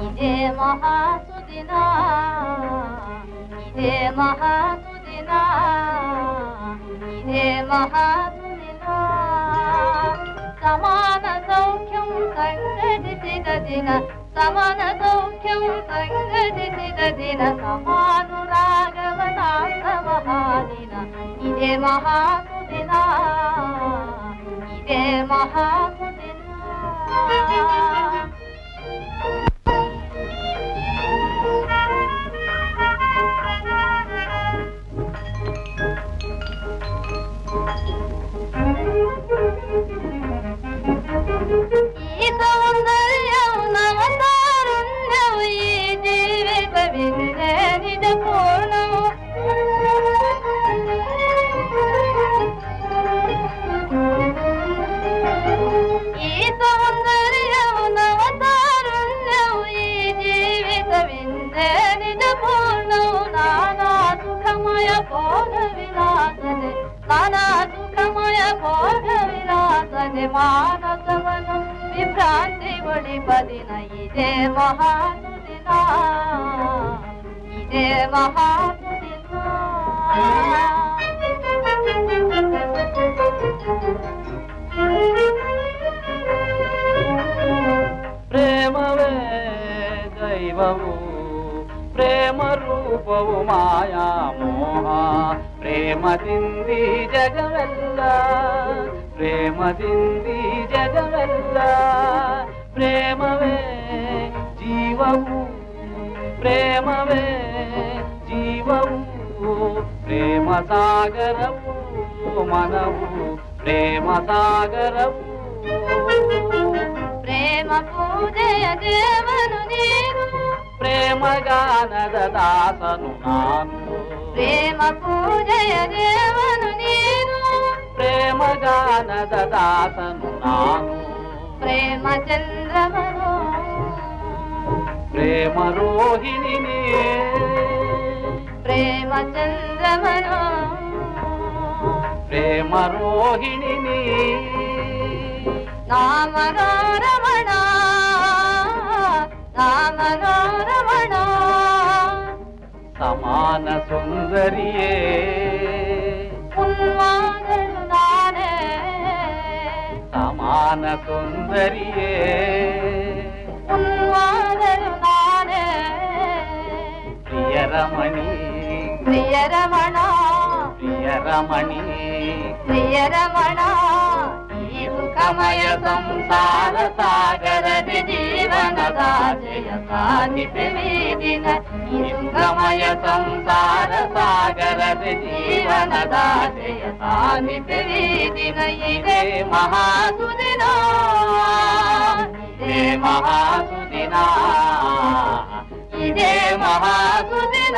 ಇದೇ ಮಹಾಸುದಿನ, ಇದೇ ಮಹಾಸುದಿನ, ಇದೇ ಮಹಾಸುದಿನ. ಸಮಾನ ಸೌಖ್ಯಂ ಸಂಘಟಿಸಿದ ದಿನ, ಸಮಾನ ಸೌಖ್ಯಂ ಸಂಘಟಿಸಿದ ದಿನ, ಸಮಾನುರಾಗವನಾಂತ ಮಹಾದಿನ. ಇದೇ ಮಹಾಸುದಿನ, ಇದೇ ಮಹಾಸುದಿನ. ಈ ಸೌಂದರ್ಯವು ನವತಾರುಣ್ಯವು ಈ ಜೀವಿತವಿದೆ ನಿಜ ಪೂರ್ಣವು. ಈ ಸೌಂದರ್ಯವು ನವತಾರುಣ್ಯವು ಈ ಜೀವಿತವಿದೆ ನಿಜ ಪೂರ್ಣವು. ನಾನಾ ಸುಖಮಯ ಭೋಗ ವಿಲಾಸದೆ, ನಾನಾ ಸುಖಮಯ ಭೋಗ ವಿಲಾಸದೆ ಮಾನಸವನು ವಿಭ್ರಾಂತಿಗೊಳಿಪದಿನ. ಇದೇ ಮಹಾಸುದಿನ, ಇದೇ ಮಹಾಸುದಿನ. ಪ್ರೇಮವೇ ದೈವವು, ಪ್ರೇಮ ರೂಪವು ಮಾಯಾ ಮೋಹ. ಪ್ರೇಮದಿಂದಿ ಜಗವೆಲ್ಲ, ಪ್ರೇಮದಿಂದಿ ಜಗವೆಲ್ಲ. ಪ್ರೇಮವೇ ಜೀವವು, ಪ್ರೇಮವೇ ಜೀವವು. ಪ್ರೇಮ ಸಾಗರವು ಮನವು, ಪ್ರೇಮ ಸಾಗರವು. ಪ್ರೇಮ ಪೂಜೆಯ ದೇವನು ನೀನು, ಪ್ರೇಮ ಗಾನದ ದಾಸನು ನಾನು. ಪ್ರೇಮ ಪೂಜೆಯ ದೇವನು ನೀನು, ಪ್ರೇಮ ಗಾನದ ದಾಸನು ನಾನು. ಪ್ರೇಮ ಚಂದ್ರಮನು, ಪ್ರೇಮ ರೋಹಿಣಿ ನೀ, ಪ್ರೇಮ ಚಂದ್ರಮನು, ಪ್ರೇಮ ರೋಹಿಣಿ ನೀ. ನಾಮನೋ ರಮಣ, ನಾಮನೋ ರಮಣ. ಸಮಾನ ಸುಂದರಿಯೇ ಉನ್ಮಾದಳು ನಾನೇ, ಸಮಾನ ಸುಂದರಿಯೇ ಉನ್ಮಾದಳು ನಾನೇ. ಪ್ರಿಯರಮಣಿ, ಪ್ರಿಯರಮಣ, ಪ್ರಿಯರಮಣಿ, ಪ್ರಿಯರಮಣ. ಈ ಸುಖಮಯ ಸಂಸಾರ ಸಾಗರದಿ ಜೀವನದ ಜಯ ಸಾಧಿಸುವೆ ದಿನ. ಈ ಸುಖಮಯ ಸಂಸಾರ ಸಾಗರದಿ ಜೀವನದ ಜಯ ಸಾಧಿಸುವೆ ದಿನ. ಇದೇ ಮಹಾಸುದಿನ, ಇದೇ ಮಹಾಸುದಿನ, ಇದೇ ಮಹಾಸುದಿನ.